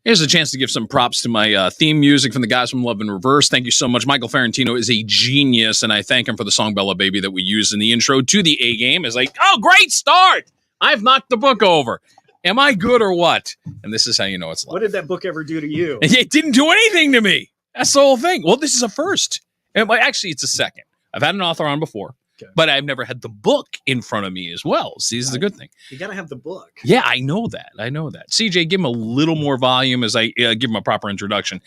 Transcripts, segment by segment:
Here's a chance to give some props to my theme music from the guys from Love in Reverse. Thank you so much. Michael Ferrantino is a genius, and I thank him for the song Bella Baby that we used in the intro to the A Game. It's like, oh, great start. I've knocked the book over. Am I good or what? And this is how you know it's love. What did that book ever do to you? It didn't do anything to me. That's the whole thing. Well, this is a first. Actually, it's a second. I've had an author on before. Okay. But I've never had the book in front of me as well. See, this is a good thing. You got to have the book. Yeah, I know that. CJ, give him a little more volume as I give him a proper introduction.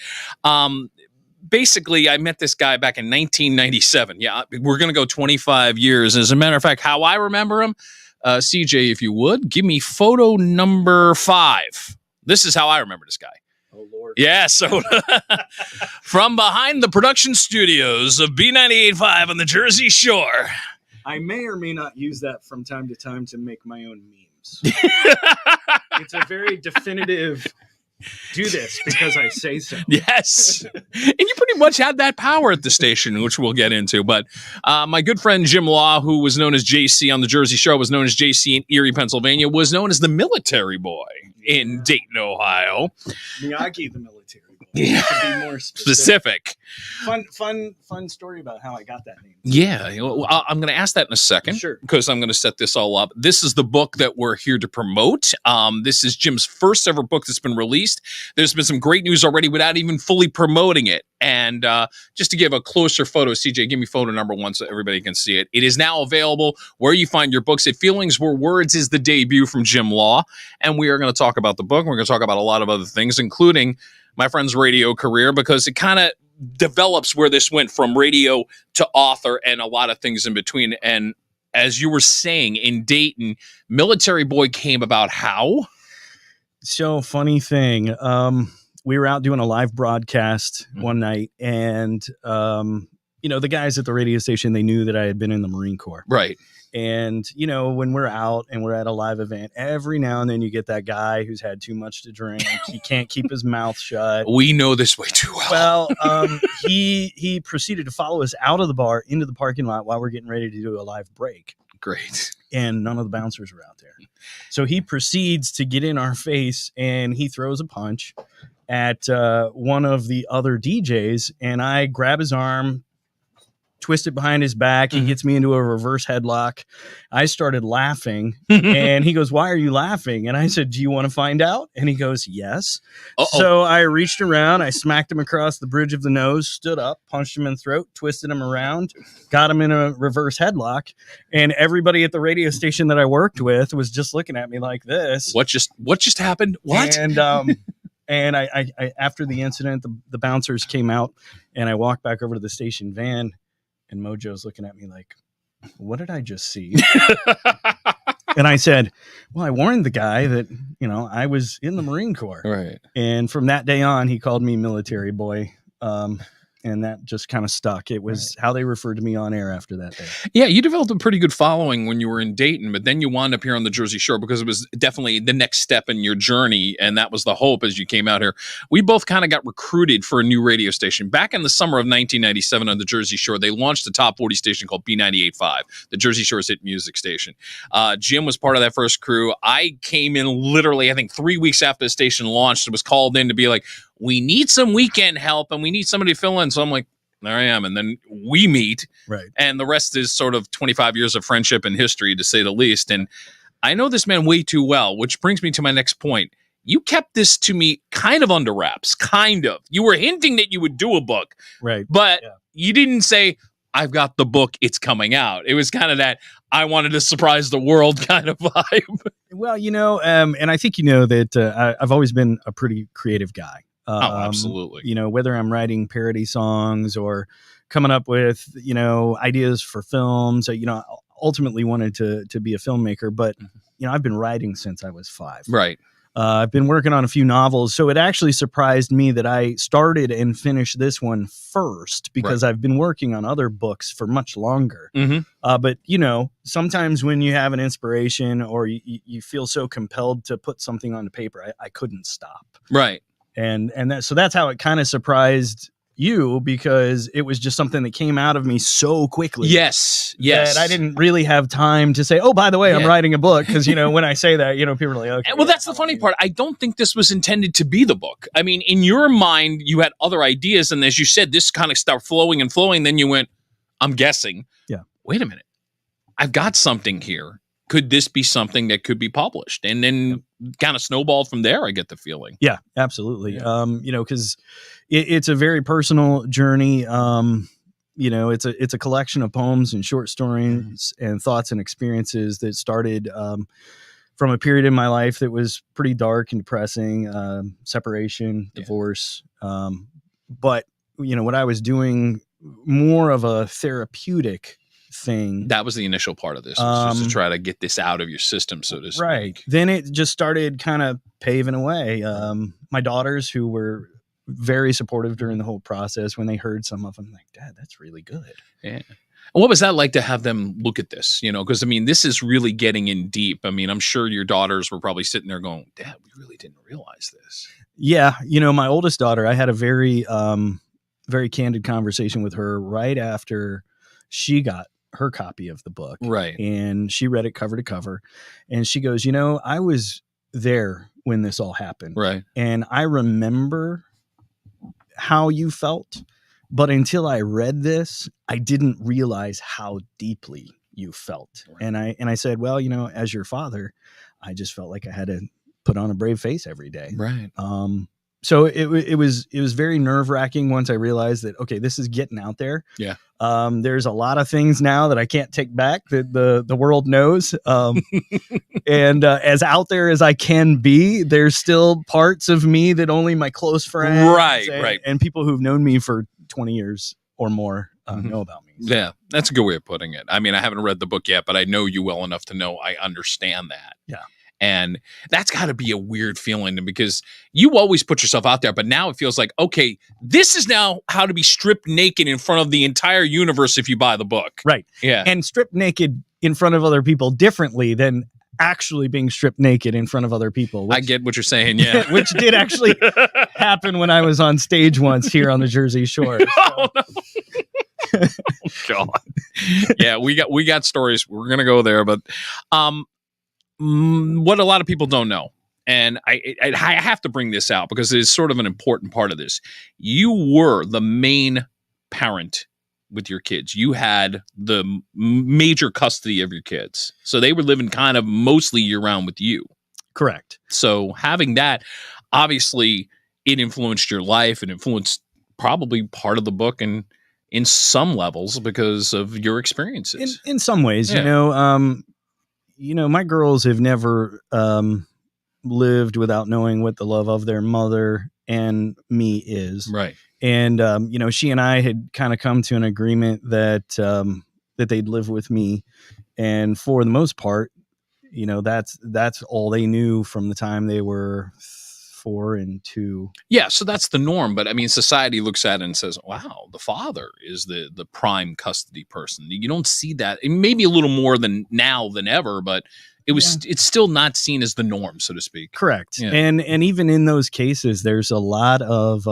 Basically, I met this guy back in 1997. Yeah, we're going to go 25 years. As a matter of fact, how I remember him, CJ, if you would, give me photo number 5. This is how I remember this guy. Oh, Lord. Yeah, so from behind the production studios of B98.5 on the Jersey Shore. I may or may not use that from time to time to make my own memes. It's a very definitive, do this because I say so. Yes. And you pretty much had that power at the station, which we'll get into. But my good friend Jim Law, who was known as JC on the Jersey Shore, was known as JC in Erie, Pennsylvania, was known as the military boy in Dayton, Ohio. Miyagi, the military boy. Yeah. To be more specific. Specific. Fun story about how I got that name. Yeah. Well, I'm going to ask that in a second. Sure. Because I'm going to set this all up. This is the book that we're here to promote. This is Jim's first ever book that's been released. There's been some great news already without even fully promoting it. And just to give a closer photo, CJ, give me photo number 1 so everybody can see it. It is now available where you find your books. If Feelings Were Words is the debut from Jim Law. And we are going to talk about the book. We're going to talk about a lot of other things, including my friend's radio career, because it kind of develops where this went from radio to author and a lot of things in between. And as you were saying, in Dayton, Military Boy came about how? So, funny thing. We were out doing a live broadcast one night, and the guys at the radio station, they knew that I had been in the Marine Corps. Right. And, when we're out and we're at a live event, every now and then you get that guy who's had too much to drink. He can't keep his mouth shut. We know this way too well. Well, he proceeded to follow us out of the bar into the parking lot while we're getting ready to do a live break. Great. And none of the bouncers were out there. So he proceeds to get in our face, and he throws a punch at one of the other DJs, and I grab his arm, twist it behind his back. He gets me into a reverse headlock. I started laughing, and he goes, "Why are you laughing?" And I said, "Do you want to find out?" And he goes, "Yes." Uh-oh. So I reached around, I smacked him across the bridge of the nose, stood up, punched him in the throat, twisted him around, got him in a reverse headlock. And everybody at the radio station that I worked with was just looking at me like this. What just happened? What? And and I after the incident, the bouncers came out, and I walked back over to the station van. And Mojo's looking at me like, what did I just see? And I said, well, I warned the guy that, I was in the Marine Corps. Right. And from that day on, he called me Military Boy. And that just kind of stuck. It was how they referred to me on air after that day. Yeah, you developed a pretty good following when you were in Dayton, but then you wound up here on the Jersey Shore because it was definitely the next step in your journey, and that was the hope as you came out here. We both kind of got recruited for a new radio station. Back in the summer of 1997 on the Jersey Shore, they launched a top 40 station called B98.5, the Jersey Shore's hit music station. Jim was part of that first crew. I came in literally, I think, 3 weeks after the station launched. It was called in to be like, we need some weekend help and we need somebody to fill in. So I'm like, there I am. And then we meet. Right. And the rest is sort of 25 years of friendship and history, to say the least. And I know this man way too well, which brings me to my next point. You kept this to me kind of under wraps, kind of. You were hinting that you would do a book. Right. But you didn't say, I've got the book, it's coming out. It was kind of that I wanted to surprise the world kind of vibe. Well, and I think that I've always been a pretty creative guy. Absolutely. Whether I'm writing parody songs or coming up with, ideas for films, ultimately wanted to be a filmmaker, but, I've been writing since I was 5. Right. I've been working on a few novels. So it actually surprised me that I started and finished this one first because I've been working on other books for much longer. But, sometimes when you have an inspiration or you feel so compelled to put something on the paper, I couldn't stop. Right. And so that's how it kind of surprised, you because it was just something that came out of me so quickly. Yes. That I didn't really have time to say, oh, by the way, I'm writing a book. Because, when I say that, people are like, okay. Well, that's the funny part. I don't think this was intended to be the book. I mean, in your mind, you had other ideas. And as you said, this kind of started flowing and flowing. Then you went, I'm guessing. Yeah. Wait a minute. I've got something here. Could this be something that could be published? And then kind of snowballed from there, I get the feeling. Yeah, absolutely. Yeah. Because it's a very personal journey. It's a collection of poems and short stories and thoughts and experiences that started from a period in my life that was pretty dark and depressing, separation, divorce. But, what I was doing, more of a therapeutic thing. That was the initial part of this, was just to try to get this out of your system, so to speak. Right. Then it just started kind of paving away. My daughters, who were very supportive during the whole process, when they heard some of them, like, Dad, that's really good. Yeah. And what was that like to have them look at this? Because I mean, this is really getting in deep. I mean, I'm sure your daughters were probably sitting there going, Dad, we really didn't realize this. Yeah. My oldest daughter, I had a very, very candid conversation with her right after she got her copy of the book. Right. And she read it cover to cover. And she goes, I was there when this all happened. Right. And I remember how you felt, but until I read this, I didn't realize how deeply you felt. Right. And I said, well, as your father, I just felt like I had to put on a brave face every day. Right. So it was very nerve-wracking once I realized that, okay, this is getting out there. Yeah. There's a lot of things now that I can't take back that the world knows. And as out there as I can be, there's still parts of me that only my close friends and people who've known me for 20 years or more know about me. So. Yeah, that's a good way of putting it. I mean, I haven't read the book yet, but I know you well enough to know I understand that. Yeah. And that's got to be a weird feeling, because you always put yourself out there, but now it feels like, okay, this is now how to be stripped naked in front of the entire universe if you buy the book. Right. Yeah. And stripped naked in front of other people differently than actually being stripped naked in front of other people. I get what you're saying, yeah. Which did actually happen when I was on stage once here on the Jersey Shore. So. Oh, no. Oh, God. Yeah, we got stories. We're going to go there, but what a lot of people don't know, and I have to bring this out because it is sort of an important part of this. You were the main parent with your kids. You had the major custody of your kids. So they were living kind of mostly year-round with you. Correct. So having that, obviously, it influenced your life. It influenced probably part of the book and in some levels because of your experiences. In some ways, my girls have never lived without knowing what the love of their mother and me is. Right. And, she and I had kind of come to an agreement that they'd live with me. And for the most part, that's all they knew from the time they were 4 and 2. Yeah, so that's the norm. But I mean, society looks at it and says, wow, the father is the prime custody person. You don't see that. It may be a little more than now than ever, but it's still not seen as the norm, so to speak. Correct. Yeah. And even in those cases, there's a lot of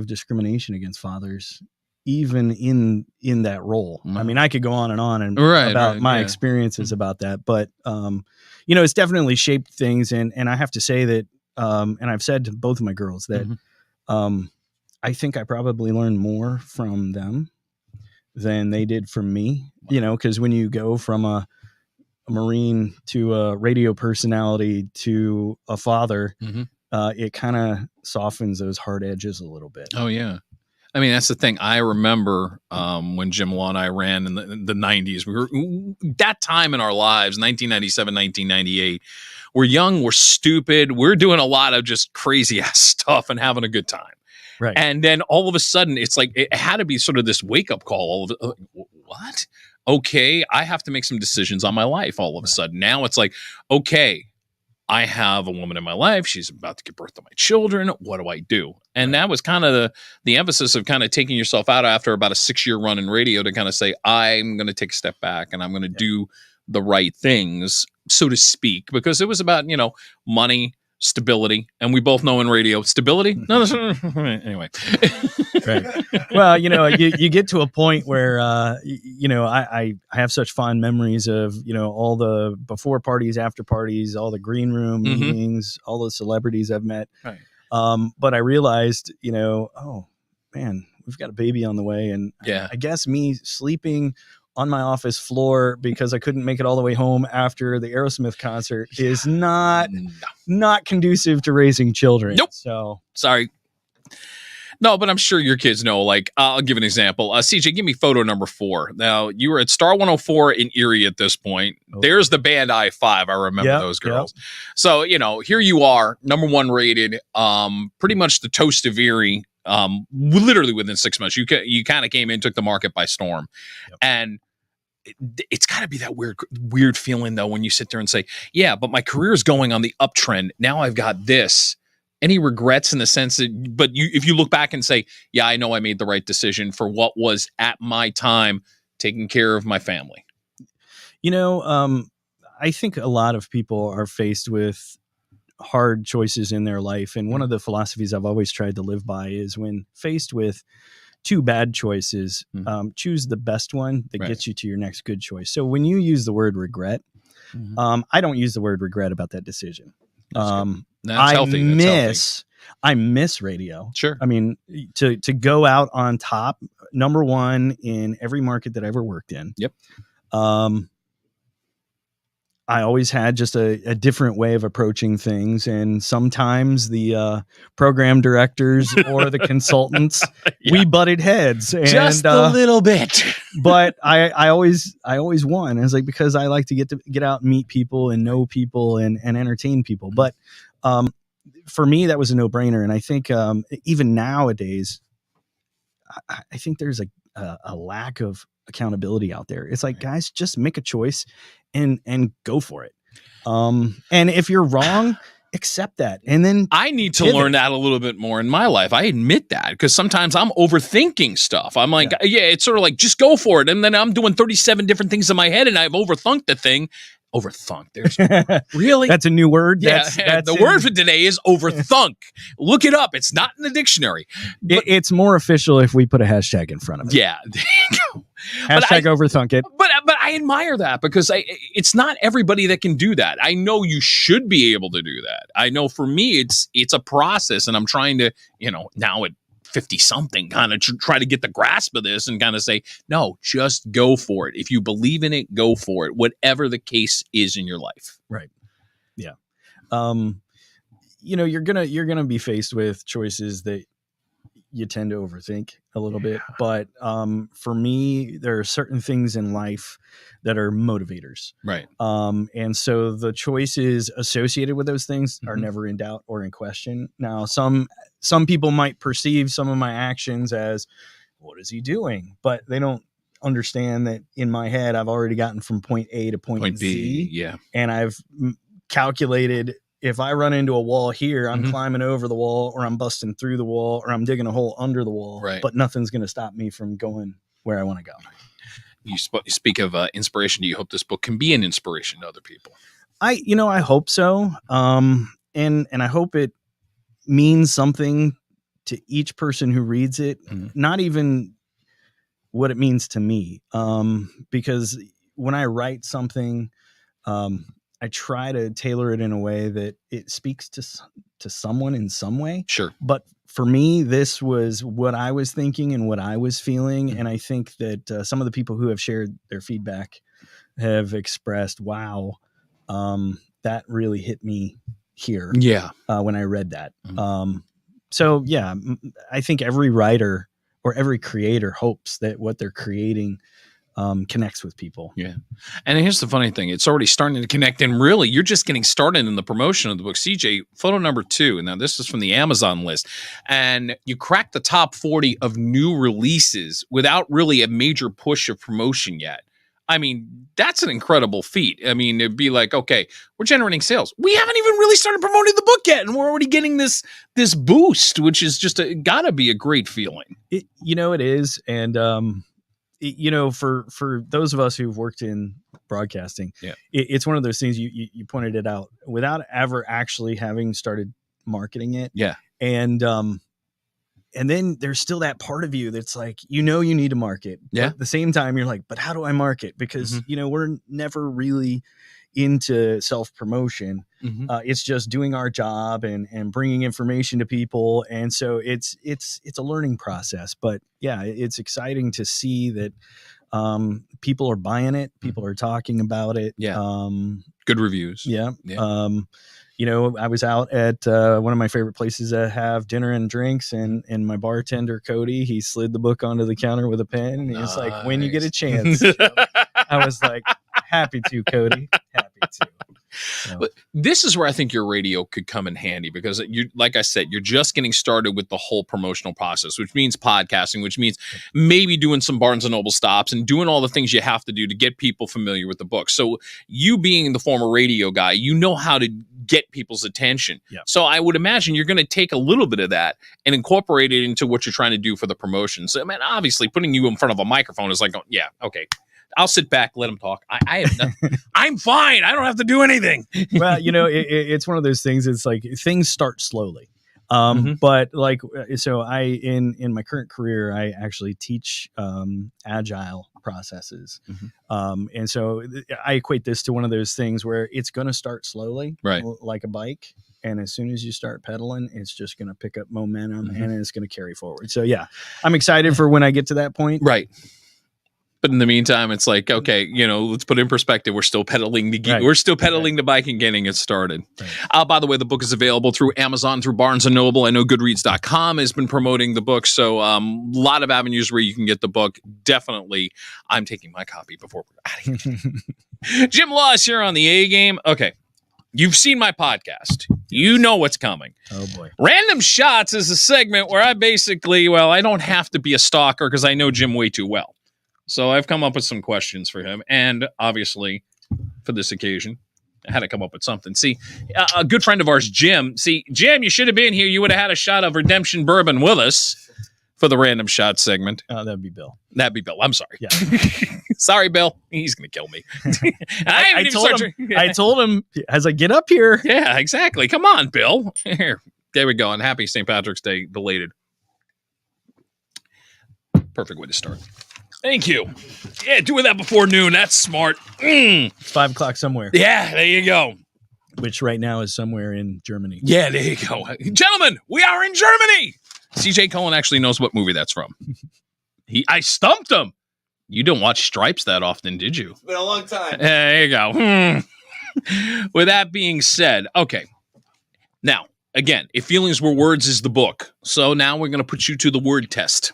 discrimination against fathers, even in that role. I mean, I could go on and on about my experiences about that, but it's definitely shaped things. And I have to say that, and I've said to both of my girls that I think I probably learned more from them than they did from me, because when you go from a Marine to a radio personality to a father, it kind of softens those hard edges a little bit. Oh, yeah. I mean, that's the thing. I remember when Jim Law and I ran in the 90s. We were that time in our lives, 1997, 1998. We're young, we're stupid, we're doing a lot of just crazy ass stuff and having a good time. Right. And then all of a sudden, it's like it had to be sort of this wake up call. What? Okay, I have to make some decisions on my life. All of a sudden, now it's like, okay, I have a woman in my life. She's about to give birth to my children. What do I do? And that was kind of the emphasis of kind of taking yourself out after about a 6-year run in radio to kind of say, I'm going to take a step back and I'm going to do the right things, so to speak, because it was about, money, stability. And we both know in radio, stability. No, anyway. Right. Well, you get to a point where, I have such fond memories of, all the before parties, after parties, all the green room meetings, all the celebrities I've met. Right. But I realized, oh man, we've got a baby on the way. And I guess me sleeping on my office floor because I couldn't make it all the way home after the Aerosmith concert is not conducive to raising children. Nope. So sorry. No, but I'm sure your kids know. Like, I'll give an example. CJ, give me photo number 4. Now, you were at Star 104 in Erie at this point. Okay. There's the band I-5. I remember those girls. Yep. So, here you are, number 1 rated, pretty much the toast of Erie, literally within 6 months. You kind of came in, took the market by storm. Yep. And it's got to be that weird feeling, though, when you sit there and say, yeah, but my career is going on the uptrend. Now I've got this. Any regrets in the sense that, but if you look back and say, yeah, I know I made the right decision for what was at my time taking care of my family. I think a lot of people are faced with hard choices in their life. And one of the philosophies I've always tried to live by is when faced with 2 bad choices, choose the best one that gets you to your next good choice. So when you use the word regret, I don't use the word regret about that decision. That's healthy. I miss radio. Sure. I mean, to go out on top, number 1 in every market that I ever worked in. Yep. I always had just a different way of approaching things. And sometimes the program directors or the consultants, we butted heads. And, just a little bit. But I always won. It's like, because I like to get out and meet people and know people and entertain people. But for me, that was a no-brainer. And I think even nowadays, I think there's a lack of accountability out there. It's like, guys, just make a choice and go for it. And if you're wrong, accept that. And then I need to learn that a little bit more in my life. I admit that, because sometimes I'm overthinking stuff. I'm like, it's sort of like, just go for it. And then I'm doing 37 different things in my head and I've overthunk the thing. Overthunk. There's really, that's a new word. Yeah, that's the word for today is overthunk. Look it up. It's not in the dictionary. It's more official if we put a hashtag in front of it. Yeah, there you go. Hashtag overthunk it. But I admire that, because it's not everybody that can do that. I know you should be able to do that. I know for me, it's a process, and I'm trying to, now at 50 something kind of try to get the grasp of this and kind of say, no, just go for it. If you believe in it, go for it, whatever the case is in your life. Right. Yeah. You're going to be faced with choices that you tend to overthink a little bit. But for me, there are certain things in life that are motivators. Right. And so the choices associated with those things are never in doubt or in question. Now, some people might perceive some of my actions as, what is he doing? But they don't understand that in my head, I've already gotten from point A to point Z. B. Yeah. And I've calculated, if I run into a wall here, I'm climbing over the wall, or I'm busting through the wall, or I'm digging a hole under the wall. Right. But nothing's going to stop me from going where I want to go. You speak of inspiration. Do you hope this book can be an inspiration to other people? I hope so. And I hope it means something to each person who reads it, not even what it means to me. Because when I write something, I try to tailor it in a way that it speaks to someone in some way. Sure. But for me, this was what I was thinking and what I was feeling. And I think that some of the people who have shared their feedback have expressed, wow, that really hit me here. Yeah. When I read that. So yeah, I think every writer or every creator hopes that what they're creating connects with people. Yeah. And here's the funny thing. It's already starting to connect. And really, you're just getting started in the promotion of the book. CJ, photo number 2. Now, this is from the Amazon list. And you cracked the top 40 of new releases without really a major push of promotion yet. I mean, that's an incredible feat. I mean, it'd be like, okay, we're generating sales. We haven't even really started promoting the book yet, and we're already getting this boost, which is just gotta be a great feeling. It is. And for those of us who've worked in broadcasting, it's one of those things you pointed it out without ever actually having started marketing it. Yeah. And then there's still that part of you that's like, you need to market. Yeah. But at the same time, you're like, but how do I market? Because, we're never really into self-promotion. It's just doing our job and bringing information to people. And so it's a learning process. But yeah, it's exciting to see that people are buying it. People are talking about it. Yeah. Good reviews. Yeah. I was out at one of my favorite places that have dinner and drinks, and my bartender, Cody, he slid the book onto the counter with a pen. And he's like, when you get a chance. I was like, happy to, Cody. Happy to. So. But this is where I think your radio could come in handy, because like I said, you're just getting started with the whole promotional process, which means podcasting, which means maybe doing some Barnes and Noble stops and doing all the things you have to do to get people familiar with the book. So you being the former radio guy, you know how to get people's attention. Yeah. So I would imagine you're going to take a little bit of that and incorporate it into what you're trying to do for the promotion. So, obviously putting you in front of a microphone is like, oh, yeah, okay. I'll sit back, let him talk. I have nothing. I'm fine. I don't have to do anything. Well, it's one of those things. It's like things start slowly. But like, so in my current career, I actually teach agile processes. And so I equate this to one of those things where it's going to start slowly, right? Like a bike. And as soon as you start pedaling, it's just going to pick up momentum and it's going to carry forward. So yeah, I'm excited for when I get to that point. Right. But in the meantime, it's like, okay, let's put it in perspective. We're still pedaling the bike and getting it started. Right. By the way, the book is available through Amazon, through Barnes & Noble. I know Goodreads.com has been promoting the book. So a lot of avenues where you can get the book. Definitely, I'm taking my copy before we're out of here. Jim Laws here on the A Game. Okay, you've seen my podcast. You know what's coming. Oh, boy. Random Shots is a segment where I I don't have to be a stalker because I know Jim way too well. So I've come up with some questions for him. And obviously, for this occasion, I had to come up with something. See, a good friend of ours, Jim. See, Jim, you should have been here. You would have had a shot of Redemption Bourbon with us for the Random Shot segment. That'd be Bill. I'm sorry. Yeah. Sorry, Bill. He's going to kill me. I told him as I get up here. Yeah, exactly. Come on, Bill. Here. There we go. And happy St. Patrick's Day belated. Perfect way to start. Thank you. Yeah, doing that before noon. That's smart. It's 5 o'clock somewhere. Yeah, there you go. Which right now is somewhere in Germany. Yeah, there you go. Gentlemen, we are in Germany. CJ Cohen actually knows what movie that's from. I stumped him. You don't watch Stripes that often, did you? It's been a long time. There you go. With that being said, okay. Now, again, If Feelings Were Words is the book. So now we're going to put you to the word test.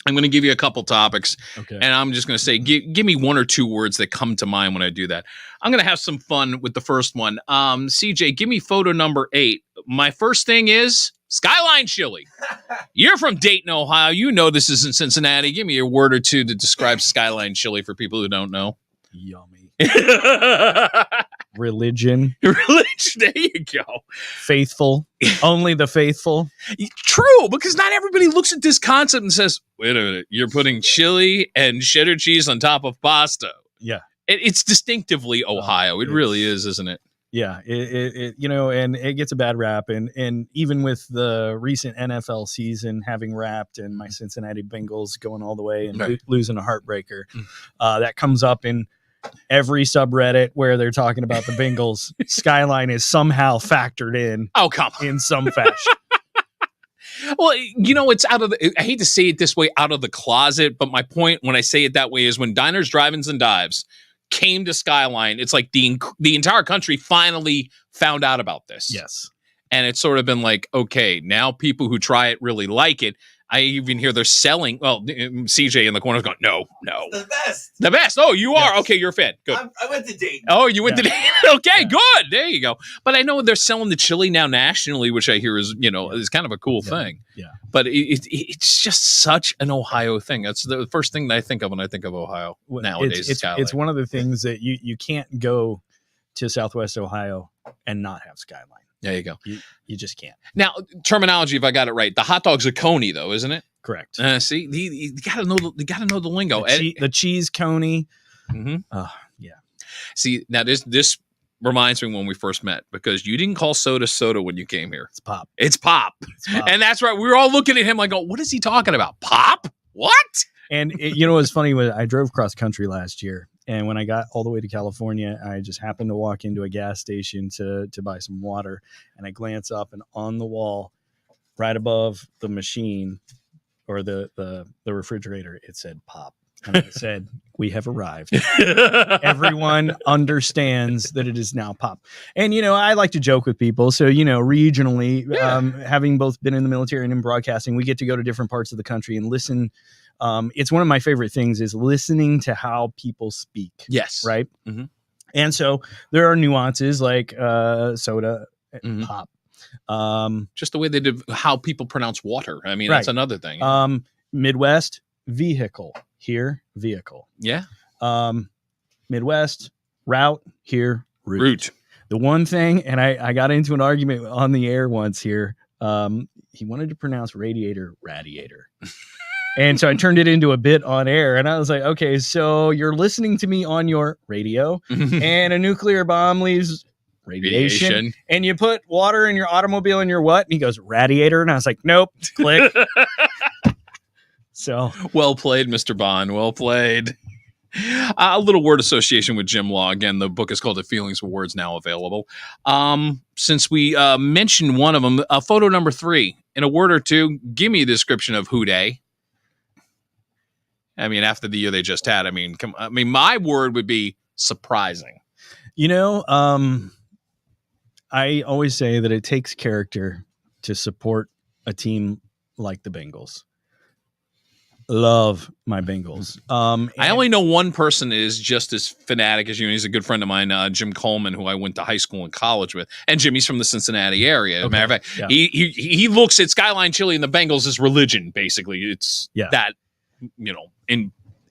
I'm going to give you a couple topics, and I'm just going to say, give me one or two words that come to mind when I do that. I'm going to have some fun with the first one. CJ, give me photo number 8. My first thing is Skyline Chili. You're from Dayton, Ohio. You know this isn't Cincinnati. Give me a word or two to describe Skyline Chili for people who don't know. Yummy. Religion. There you go. Faithful. Only the faithful. True, because not everybody looks at this concept and says, wait a minute, you're putting chili and cheddar cheese on top of pasta. Yeah. It's distinctively Ohio. It really is, isn't it? Yeah. And it gets a bad rap. And even with the recent NFL season having wrapped and my Cincinnati Bengals going all the way and losing a heartbreaker, that comes up in every subreddit where they're talking about the Bengals. Skyline is somehow factored in. Oh, come on. In some fashion. Well, it's I hate to say it this way, out of the closet, but my point when I say it that way is when Diners, Drive-Ins, and Dives came to Skyline, it's like the entire country finally found out about this. Yes. And it's sort of been like, okay, now people who try it really like it. I even hear they're selling. Well, CJ in the corner is going, no. The best. The best. Oh, you are? Okay, you're a fan. Good. I went to Dayton. Oh, you went to Dayton? Okay, good. There you go. But I know they're selling the chili now nationally, which I hear is, is kind of a cool thing. Yeah. But it's just such an Ohio thing. That's the first thing that I think of when I think of Ohio nowadays. It's one of the things that you can't go to Southwest Ohio and not have Skyline. There you go. You just can't. Now, terminology, if I got it right, the hot dog's a coney, though, isn't it? Correct. See, you gotta know the lingo. The cheese coney. Mhm. Yeah. See, now this reminds me when we first met, because you didn't call soda when you came here. It's pop. It's pop. And that's right. We were all looking at him like, oh, what is he talking about? Pop? What? And what's funny was I drove cross country last year, and when I got all the way to California, I just happened to walk into a gas station to buy some water, and I glance up, and on the wall, right above the machine or the refrigerator, it said pop. And it said, we have arrived. Everyone understands that it is now pop. And, I like to joke with people. So, regionally, having both been in the military and in broadcasting, we get to go to different parts of the country and listen. It's one of my favorite things is listening to how people speak. Yes. Right. Mm-hmm. And so there are nuances like soda, pop. Just the way they did how people pronounce water. I mean, Right. That's another thing. Midwest, vehicle. Here, vehicle. Yeah. Midwest, route. Here, route. The one thing, and I got into an argument on the air once here. He wanted to pronounce radiator. And so I turned it into a bit on air, and I was like, okay, so you're listening to me on your radio, and a nuclear bomb leaves radiation, and you put water in your automobile in your what? And he goes, radiator. And I was like, nope, click. So well played, Mr. Bond. Well played. A little word association with Jim Law. Again, the book is called The Feelings of Words, now available. Since we mentioned one of them, photo number 3, in a word or two, give me a description of Houday. I mean, after the year they just had, my word would be surprising. I always say that it takes character to support a team like the Bengals. Love my Bengals. I only know one person is just as fanatic as you, and he's a good friend of mine, Jim Coleman, who I went to high school and college with. And Jimmy's from the Cincinnati area. As a matter of fact, he looks at Skyline Chili and the Bengals as religion, basically. It's that,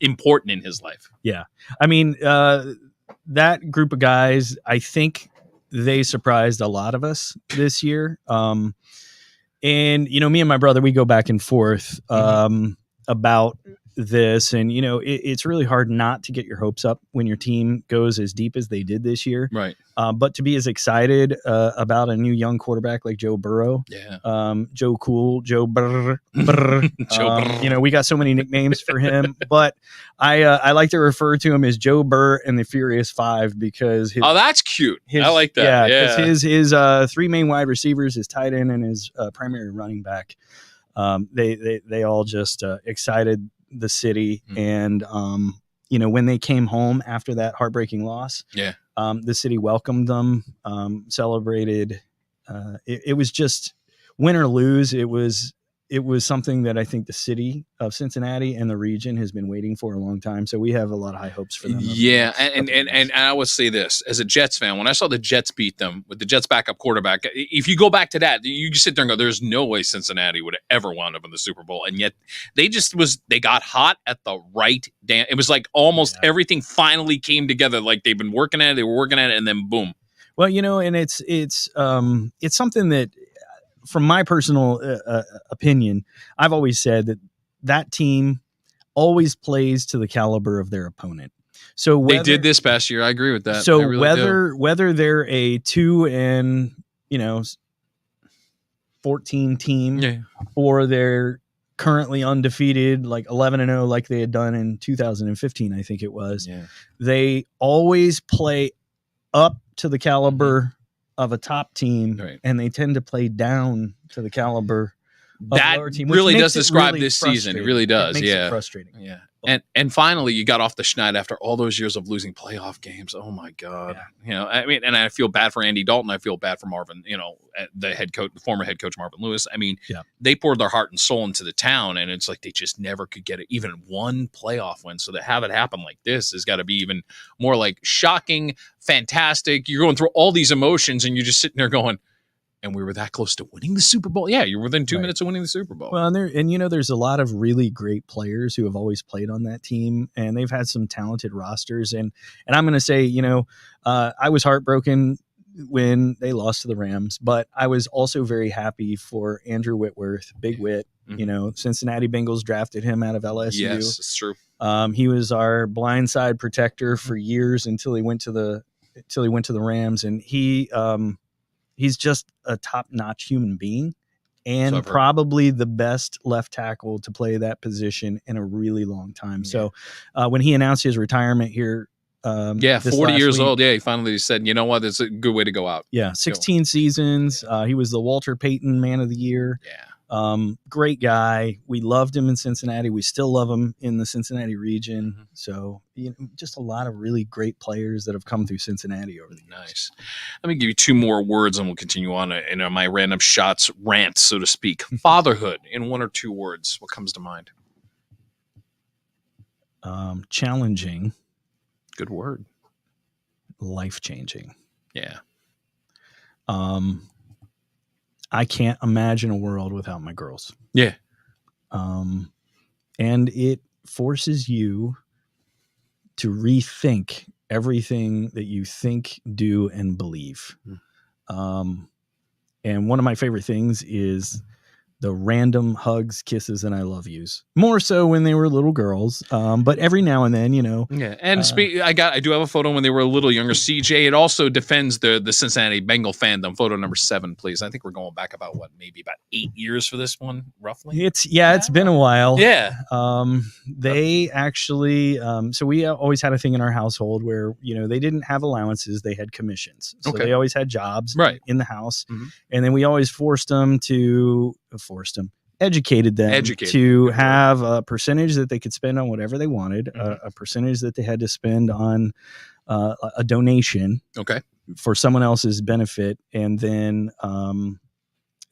important in his life. Yeah. I mean, that group of guys, I think they surprised a lot of us this year. And, me and my brother, we go back and forth about this, and it's really hard not to get your hopes up when your team goes as deep as they did this year, right? But to be as excited about a new young quarterback like Joe Burrow, Joe Cool, Joe Burr, we got so many nicknames for him, but I like to refer to him as Joe Burr and the Furious Five because that's cute. I like that. Yeah, because his 3 main wide receivers, his tight end, and his primary running back. They all just excited the city, and when they came home after that heartbreaking loss, the city welcomed them, celebrated. It was just win or lose. It was something that I think the city of Cincinnati and the region has been waiting for a long time. So we have a lot of high hopes for them. Yeah, and I would say this as a Jets fan, when I saw the Jets beat them with the Jets backup quarterback, if you go back to that, you just sit there and go, "There's no way Cincinnati would have ever wound up in the Super Bowl," and yet they got hot at the right damn. It was like almost everything finally came together. Like they were working at it, and then boom. Well, and it's something that. From my personal opinion, I've always said that team always plays to the caliber of their opponent. So they did this past year. I agree with that. So whether they're a 2 14 team or they're currently undefeated, like 11-0, like they had done in 2015, I think it was. Yeah. They always play up to the caliber of a top team, and they tend to play down to the caliber of that lower team. Really does describe this season. It really does. It makes it frustrating. Yeah. And finally, you got off the schneid after all those years of losing playoff games. Oh my God! Yeah. And I feel bad for Andy Dalton. I feel bad for Marvin. The head coach, the former head coach Marvin Lewis. They poured their heart and soul into the town, and it's like they just never could get even one playoff win. So to have it happen like this has got to be even more like shocking, fantastic. You're going through all these emotions, and you're just sitting there going, and we were that close to winning the Super Bowl. Yeah, you're within 2 minutes of winning the Super Bowl. Well, there's a lot of really great players who have always played on that team, and they've had some talented rosters. And I'm going to say, I was heartbroken when they lost to the Rams, but I was also very happy for Andrew Whitworth, Big Whit, You know, Cincinnati Bengals drafted him out of LSU. Yes, it's true. He was our blindside protector for years until he went to the Rams, and he's just a top-notch human being, and probably the best left tackle to play that position in a really long time. So when he announced his retirement here, 40 years old. Yeah, he finally said, you know what, it's a good way to go out. Yeah, 16 seasons. He was the Walter Payton Man of the Year. Yeah. Great guy. We loved him in Cincinnati. We still love him in the Cincinnati region. So, you know, just a lot of really great players that have come through Cincinnati over the years. Nice. Let me give you two more words and we'll continue on in my random shots rant, so to speak. Fatherhood in one or two words. What comes to mind? Challenging. Good word. Life-changing. Yeah. I can't imagine a world without my girls. Yeah. And it forces you to rethink everything that you think, do, and believe. And one of my favorite things is the random hugs, kisses, and I love yous. More so when they were little girls, but every now and then, you know. Yeah, and I do have a photo when they were a little younger. CJ, it also defends the Cincinnati Bengal fandom. Photo number 7, please. I think we're going back about maybe about 8 years for this one, roughly. It's been a while. Yeah. They actually, so we always had a thing in our household where, you know, they didn't have allowances, they had commissions. So they always had jobs in the house. And then we always educated them to have a percentage that they could spend on whatever they wanted, a percentage that they had to spend on a donation for someone else's benefit, and then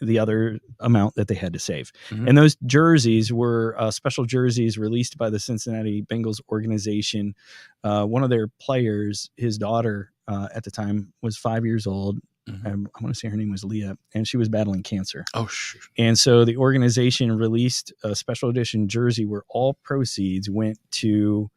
the other amount that they had to save. And those jerseys were special jerseys released by the Cincinnati Bengals organization. One of their players, his daughter at the time was 5 years old. I want to say her name was Leah, and she was battling cancer. Oh, shoot. And so the organization released a special edition jersey where all proceeds went to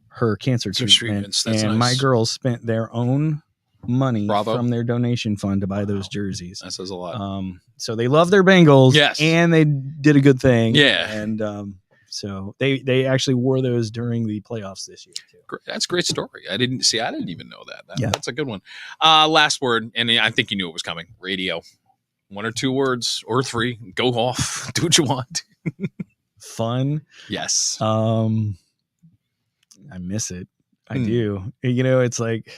her cancer treatment. And nice. My girls spent their own money from their donation fund to buy those jerseys. That says a lot. So they love their Bengals, and they did a good thing. Yeah. And so they actually wore those during the playoffs this year too. That's a great story. I didn't even know that. That's a good one. Last word, and I think you knew it was coming. Radio. 1 or 2 words or 3. Go off. Do what you want. Fun. Yes. I miss it. I do. You know, it's like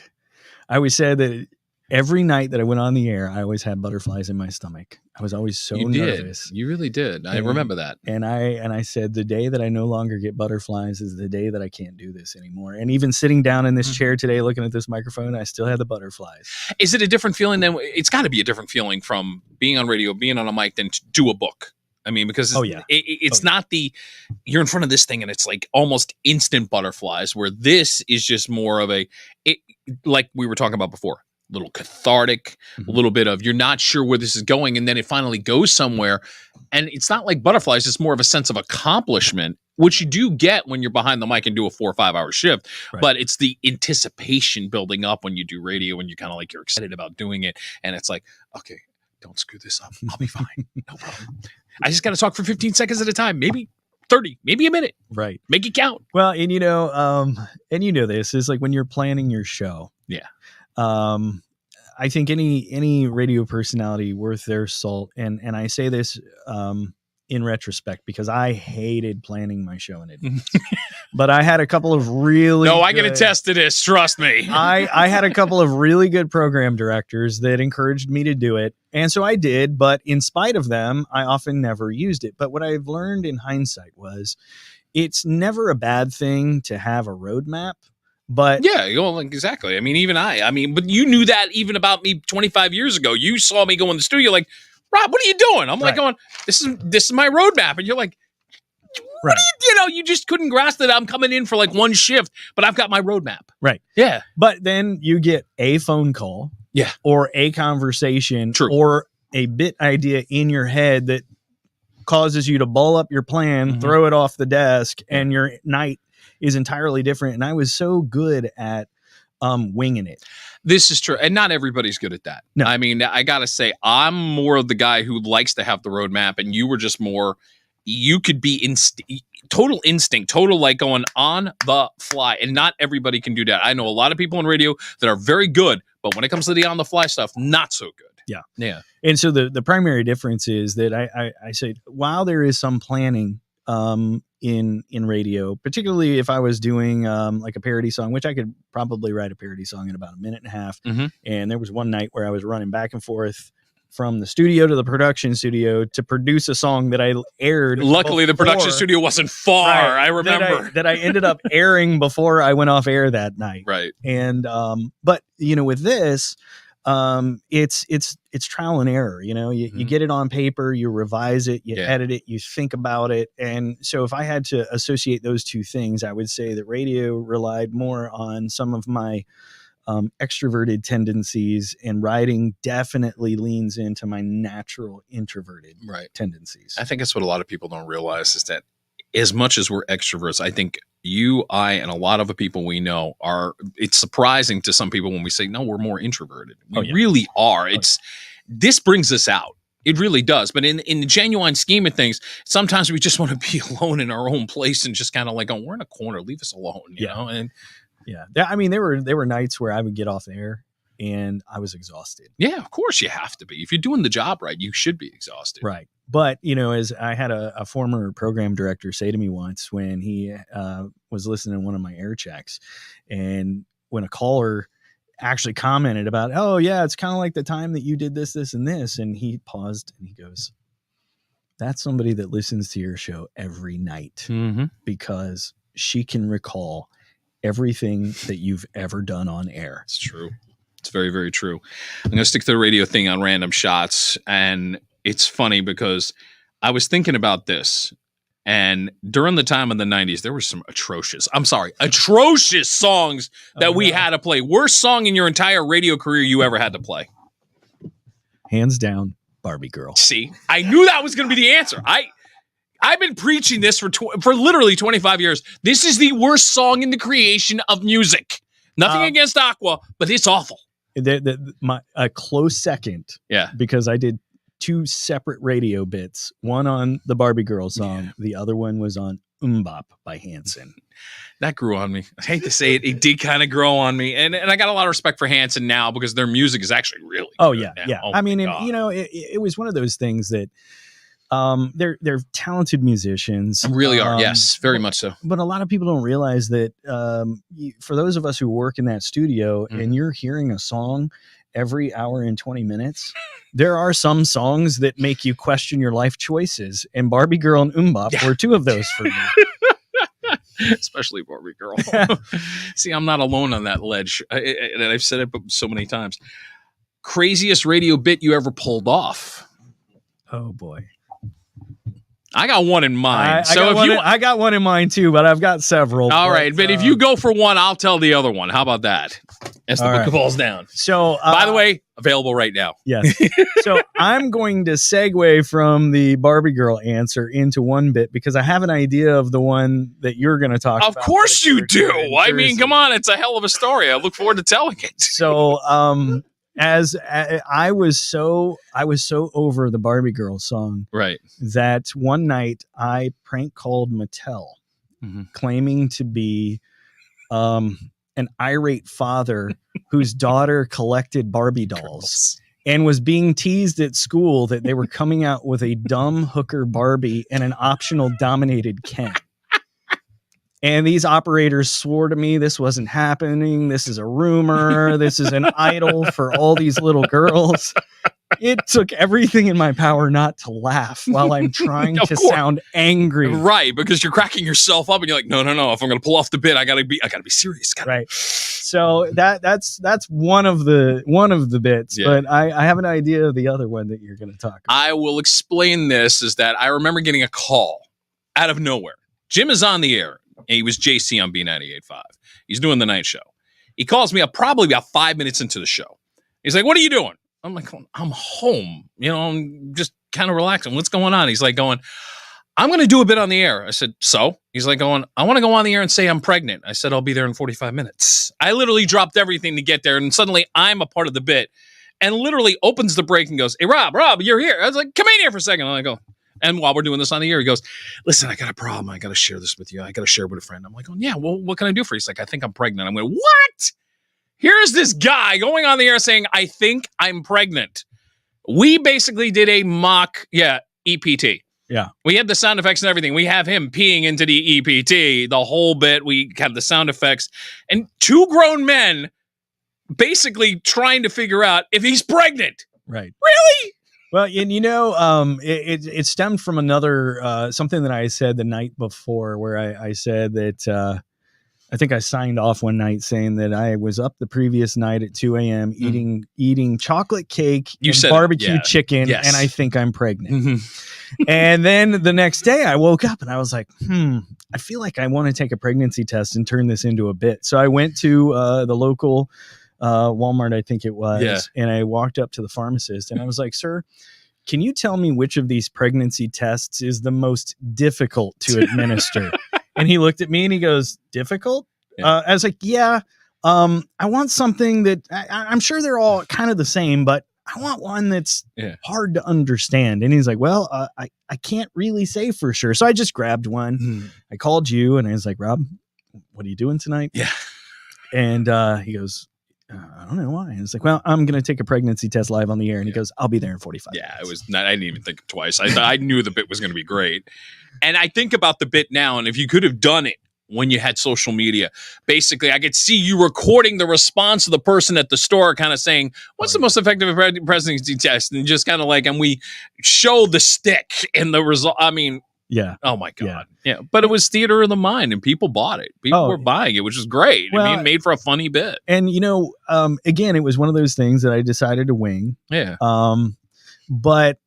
I always said that every night that I went on the air, I always had butterflies in my stomach. I was always so nervous. You really did. I remember that. And I said, the day that I no longer get butterflies is the day that I can't do this anymore. And even sitting down in this chair today, looking at this microphone, I still had the butterflies. Is it a different feeling than? It's got to be a different feeling from being on radio, being on a mic, than to do a book. I mean, because it's not you're in front of this thing and it's like almost instant butterflies, where this is just more of like we were talking about before. Little cathartic, a little bit of you're not sure where this is going, and then it finally goes somewhere. And it's not like butterflies, it's more of a sense of accomplishment, which you do get when you're behind the mic and do a 4 or 5 hour shift. Right. But it's the anticipation building up when you do radio, and you kind of like you're excited about doing it, and it's like, okay, don't screw this up. I'll be fine. No problem. I just got to talk for 15 seconds at a time, maybe 30, maybe a minute. Right. Make it count. Well, and you know this is like when you're planning your show. Yeah. I think any radio personality worth their salt, and I say this in retrospect because I hated planning my show in advance. But I had a couple of really I can attest to this, trust me. I had a couple of really good program directors that encouraged me to do it. And so I did, but in spite of them, I often never used it. But what I've learned in hindsight was it's never a bad thing to have a roadmap. But yeah, exactly. I mean, but you knew that even about me 25 years ago. You saw me go in the studio like, Rob, what are you doing? I'm like going, this is my roadmap. And you're like, what are you just couldn't grasp that I'm coming in for like one shift, but I've got my roadmap. Right. Yeah. But then you get a phone call. Yeah. Or a conversation. True. Or a bit idea in your head that causes you to ball up your plan, throw it off the desk, and your night is entirely different. And I was so good at winging it. This is true. And not everybody's good at that. No. I mean, I got to say, I'm more of the guy who likes to have the roadmap, and you were just more, you could be total instinct, total like going on the fly, and not everybody can do that. I know a lot of people in radio that are very good, but when it comes to the on the fly stuff, not so good. Yeah. And so the primary difference is that I say, while there is some planning in radio, particularly if I was doing like a parody song, which I could probably write a parody song in about a minute and a half. Mm-hmm. And there was one night where I was running back and forth from the studio to the production studio to produce a song that I aired. Luckily, the production studio wasn't far. Right, I remember that I ended up airing before I went off air that night. Right. And but with this, it's trial and error. You get it on paper, you revise it, you edit it, you think about it. And so if I had to associate those two things, I would say that radio relied more on some of my extroverted tendencies, and writing definitely leans into my natural introverted tendencies. I think that's what a lot of people don't realize, is that as much as we're extroverts, I think you, I, and a lot of the people we know it's surprising to some people when we say, no, we're more introverted. We really are. This brings us out. It really does. But in the genuine scheme of things, sometimes we just want to be alone in our own place and just kind of like, oh, we're in a corner, leave us alone, you know? And I mean, there were nights where I would get off the air and I was exhausted. Yeah, of course you have to be. If you're doing the job right, you should be exhausted. Right. But, as I had a former program director say to me once when he was listening to one of my air checks, and when a caller actually commented about, oh, yeah, it's kind of like the time that you did this, and this. And he paused and he goes, that's somebody that listens to your show every night because she can recall everything that you've ever done on air. It's true. It's very, very true. I'm going to stick to the radio thing on random shots. And it's funny because I was thinking about this. And during the time of the 90s, there were some atrocious songs that we had to play. Worst song in your entire radio career you ever had to play. Hands down, Barbie Girl. See, I knew that was going to be the answer. I've been preaching this for literally 25 years. This is the worst song in the creation of music. Nothing against Aqua, but it's awful. A close second. Yeah. Because I did two separate radio bits. One on the Barbie Girl song. Yeah. The other one was on Bop by Hanson. That grew on me. I hate to say it. It did kind of grow on me. And I got a lot of respect for Hanson now because their music is actually really good now. Yeah. I mean, it was one of those things that they're talented musicians. Really are. Yes, very much so. But a lot of people don't realize that for those of us who work in that studio and you're hearing a song every hour and 20 minutes, there are some songs that make you question your life choices. And Barbie Girl and Bop were two of those for me. Especially Barbie Girl. See, I'm not alone on that ledge. And I've said it so many times. Craziest radio bit you ever pulled off? Oh, boy. I got one in mind. I got one in mind too, but I've got several. All right, but if you go for one, I'll tell the other one. How about that? As the book falls down. So, by the way, available right now. Yes. So I'm going to segue from the Barbie Girl answer into one bit because I have an idea of the one that you're going to talk about. Of course you do. I mean, come on, it's a hell of a story. I look forward to telling it. So, as I was so over the Barbie Girl song, right, that one night I prank called Mattel, claiming to be an irate father whose daughter collected Barbie dolls and was being teased at school that they were coming out with a dumb hooker Barbie and an optional dominated Ken. And these operators swore to me this wasn't happening. This is a rumor. This is an idol for all these little girls. It took everything in my power not to laugh while I'm trying to sound angry. Right, because you're cracking yourself up and you're like, no. If I'm going to pull off the bit, I gotta be serious. Right. So that's one of the bits, but I have an idea of the other one that you're going to talk about. I will explain this. Is that I remember getting a call out of nowhere. Jim is on the air. He was JC on B98.5. He's doing the night show. He calls me up probably about 5 minutes into the show. He's like, what are you doing? I'm like, I'm home. I'm just kind of relaxing. What's going on? He's like going, I'm going to do a bit on the air. I said, so? He's like going, I want to go on the air and say I'm pregnant. I said, I'll be there in 45 minutes. I literally dropped everything to get there. And suddenly I'm a part of the bit and literally opens the break and goes, hey, Rob, you're here. I was like, come in here for a second. And I go, And while we're doing this on the air, he goes, listen, I got a problem. I got to share this with you. I got to share it with a friend. I'm like, oh, yeah, well, what can I do for you? He's like, I think I'm pregnant. I'm going, what? Here's this guy going on the air saying, I think I'm pregnant. We basically did a mock, EPT. Yeah. We had the sound effects and everything. We have him peeing into the EPT, the whole bit. We have the sound effects. And two grown men basically trying to figure out if he's pregnant. Right. Really? Well, and it stemmed from another something that I said the night before, where I said that I think I signed off one night saying that I was up the previous night at 2 a.m. eating chocolate cake and barbecue chicken, and I think I'm pregnant. And then the next day I woke up and I was like, I feel like I want to take a pregnancy test and turn this into a bit. So I went to the local Walmart, I think it was, and I walked up to the pharmacist and I was like, sir, can you tell me which of these pregnancy tests is the most difficult to administer? And he looked at me and he goes, difficult? Yeah. I was like, yeah, I want something that I'm sure they're all kind of the same, but I want one that's hard to understand. And he's like, well, I can't really say for sure. So I just grabbed one. I called you and I was like, Rob, what are you doing tonight? Yeah. And he goes, I don't know why. And it's like, well, I'm going to take a pregnancy test live on the air. And he goes, I'll be there in 45 minutes. Yeah, it was not, I didn't even think twice. I knew the bit was going to be great. And I think about the bit now, and if you could have done it when you had social media, basically, I could see you recording the response of the person at the store kind of saying, what's the most effective pregnancy test? And just kind of like, and we show the stick and the result. I mean, yeah. Oh my God. Yeah. But it was theater of the mind and people bought it. People were buying it, which is great. Well, I mean, made for a funny bit. And, again, it was one of those things that I decided to wing. Yeah. But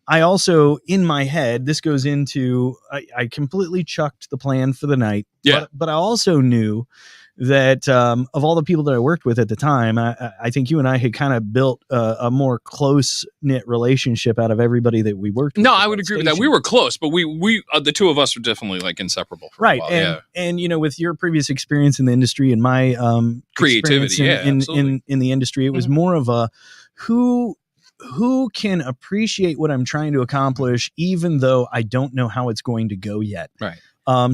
I also, in my head, this goes into, I completely chucked the plan for the night. Yeah. But I also knew that of all the people that I worked with at the time, I think you and I had kind of built a more close-knit relationship out of everybody that we worked with. No, I would agree with that. We were close, but we the two of us were definitely like inseparable. Right. And with your previous experience in the industry and my creativity in the industry, it was more of a who can appreciate what I'm trying to accomplish, even though I don't know how it's going to go yet. Right.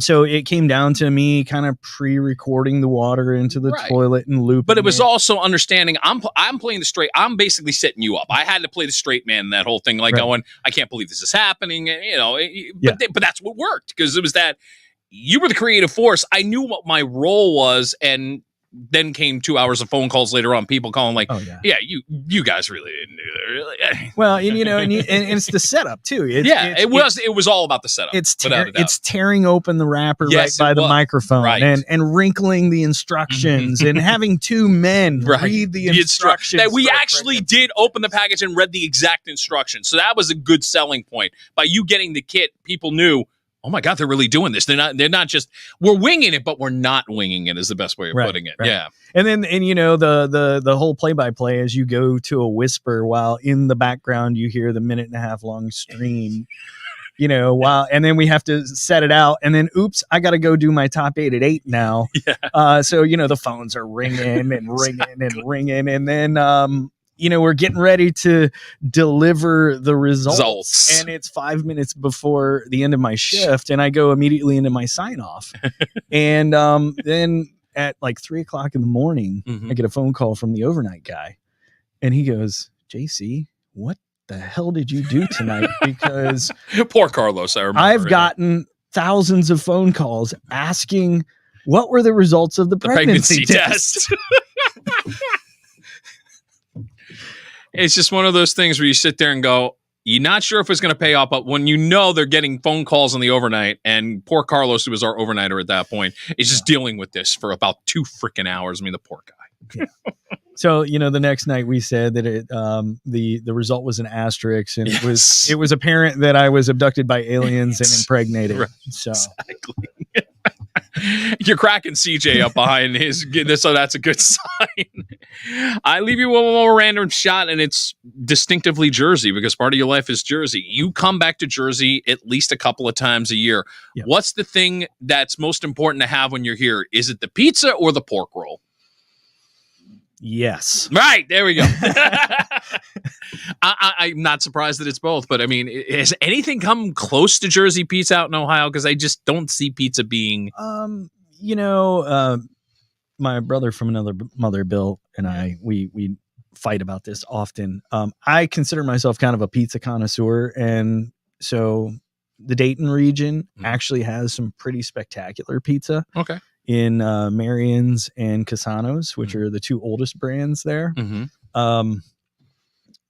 So it came down to me kind of pre-recording the water into the toilet and looping. But it was also understanding I'm playing the straight. I'm basically setting you up. I had to play the straight man in that whole thing, like going, I can't believe this is happening. But that's what worked, because it was that you were the creative force. I knew what my role was, and then came 2 hours of phone calls later on, people calling like, you guys really didn't do that. Really. Well, and it's the setup too. It was all about the setup. It's tearing open the wrapper by the microphone and wrinkling the instructions and having two men read the instructions. That we actually did open the package and read the exact instructions. So that was a good selling point. By you getting the kit, people knew, oh my God, they're really doing this. They're not just, we're winging it, but we're not winging it is the best way of putting it. Right. Yeah. And then, the whole play-by-play as you go to a whisper while in the background, you hear the 1.5 minute long stream, and then we have to set it out, and then, oops, I got to go do my top 8 at 8 now. Yeah. So, the phones are ringing and ringing and ringing. And then, we're getting ready to deliver the results. And it's 5 minutes before the end of my shift. And I go immediately into my sign off. And then at like 3:00 in the morning, I get a phone call from the overnight guy. And he goes, JC, what the hell did you do tonight? Because poor Carlos, I remember. I've gotten thousands of phone calls asking what were the results of the pregnancy test. It's just one of those things where you sit there and go, you're not sure if it's going to pay off, but when they're getting phone calls on the overnight, and poor Carlos, who was our overnighter at that point, is just dealing with this for about 2 freaking hours. I mean, the poor guy. Yeah. So, the next night we said that the result was an asterisk, and it was apparent that I was abducted by aliens and impregnated. Right. So exactly. You're cracking CJ up behind so that's a good sign. I leave you one more random shot, and it's distinctively Jersey, because part of your life is Jersey. You come back to Jersey at least a couple of times a year. Yep. What's the thing that's most important to have when you're here? Is it the pizza or the pork roll? Yes. Right, there we go. I'm not surprised that it's both, but I mean, has anything come close to Jersey pizza out in Ohio? Because I just don't see pizza being. You know, my brother from another mother, Bill, and I, we fight about this often. I consider myself kind of a pizza connoisseur, and so the Dayton region actually has some pretty spectacular pizza. Okay. In Marion's and Casano's, which are the two oldest brands there.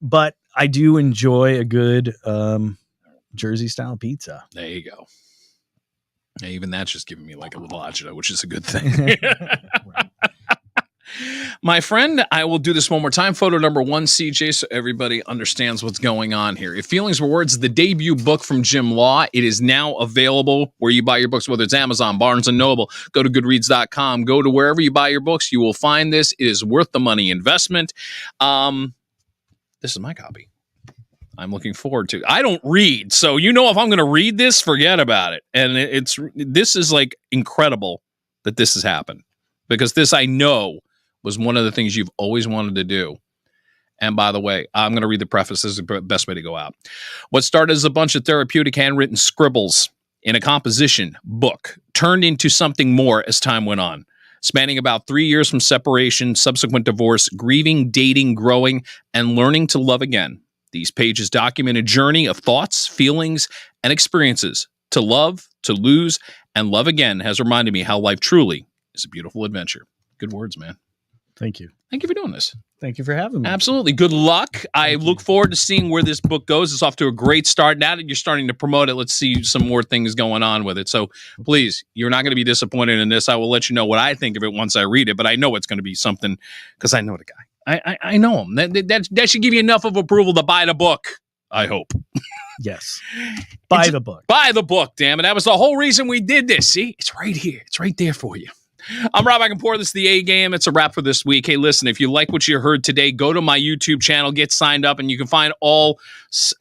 But I do enjoy a good Jersey style pizza. There you go. Hey, even that's just giving me like a little agita, which is a good thing. My friend, I will do this one more time. Photo number 1, CJ, so everybody understands what's going on here. If Feelings Were Words, the debut book from Jim Law, it is now available where you buy your books, whether it's Amazon, Barnes & Noble. Go to goodreads.com. Go to wherever you buy your books. You will find this. It is worth the money investment. This is my copy. I'm looking forward to. I don't read, so if I'm going to read this, forget about it. And this is like incredible that this has happened, because this I know was one of the things you've always wanted to do. And by the way, I'm going to read the preface. This is the best way to go out. What started as a bunch of therapeutic handwritten scribbles in a composition book turned into something more as time went on, spanning about 3 years from separation, subsequent divorce, grieving, dating, growing, and learning to love again. These pages document a journey of thoughts, feelings, and experiences. To love, to lose, and love again has reminded me how life truly is a beautiful adventure. Good words, man. Thank you. Thank you for doing this. Thank you for having me. Absolutely. Good luck. I look forward to seeing where this book goes. It's off to a great start. Now that you're starting to promote it, let's see some more things going on with it. So please, you're not going to be disappointed in this. I will let you know what I think of it once I read it, but I know it's going to be something because I know the guy. I know him. That should give you enough of approval to buy the book, I hope. Yes. Buy the book. Buy the book, damn it. That was the whole reason we did this. See? It's right here. It's right there for you. I'm Rob. I can pour this the A game. It's a wrap for this week. Hey, listen, if you like what you heard today, go to my YouTube channel, get signed up, and you can find I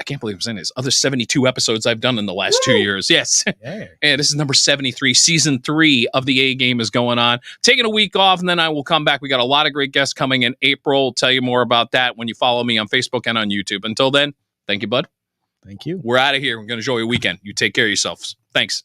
can't believe I'm saying this, other 72 episodes I've done in the last 2 years. Yes. Yeah, this is number 73. Season 3 of the A game is going on. Taking a week off, and then I will come back. We got a lot of great guests coming in April. I'll tell you more about that when you follow me on Facebook and on YouTube. Until then, thank you, bud. Thank you. We're out of here. We're going to enjoy your weekend. You take care of yourselves. Thanks.